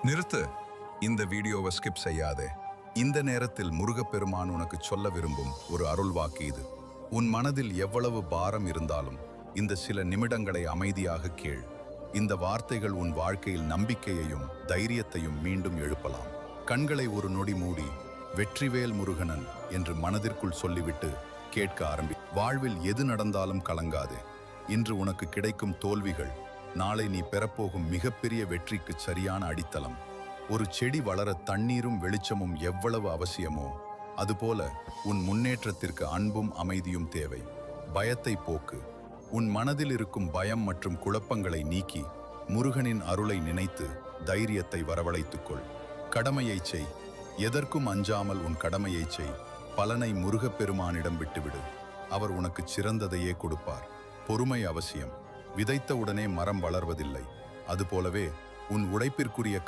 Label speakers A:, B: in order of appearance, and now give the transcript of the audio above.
A: நிறுத்து. இந்த வீடியோவை ஸ்கிப் செய்யாதே. இந்த நேரத்தில் முருகப்பெருமான் உனக்கு சொல்ல விரும்பும் ஒரு அருள்வாக்கு இது. உன் மனதில் எவ்வளவு பாரம் இருந்தாலும் இந்த சில நிமிடங்களை அமைதியாக கேள். இந்த வார்த்தைகள் உன் வாழ்க்கையில் நம்பிக்கையையும் தைரியத்தையும் மீண்டும் எழுப்பலாம். கண்களை ஒரு நொடி மூடி வெற்றிவேல் முருகனன் என்று மனதிற்குள் சொல்லிவிட்டு கேட்க ஆரம்பி. வாழ்வில் எது நடந்தாலும் கலங்காதே. இன்று உனக்கு கிடைக்கும் தோல்விகள் நாளை நீ பெறப்போகும் மிகப்பெரிய வெற்றிக்கு சரியான அடித்தளம். ஒரு செடி வளர தண்ணீரும் வெளிச்சமும் எவ்வளவு அவசியமோ அதுபோல உன் முன்னேற்றத்திற்கு அன்பும் அமைதியும் தேவை. பயத்தை போக்கு. உன் மனதில் இருக்கும் பயம் மற்றும் குழப்பங்களை நீக்கி முருகனின் அருளை நினைத்து தைரியத்தை வரவழைத்துக்கொள். கடமையை செய். எதற்கும் அஞ்சாமல் உன் கடமையை செய். பலனை முருகப்பெருமானிடம் விட்டுவிடு. அவர் உனக்கு சிறந்ததையே கொடுப்பார். பொறுமை அவசியம். விதைத்தவுடனே மரம் வளர்வதில்லை. அதுபோலவே உன் உழைப்பிற்குரிய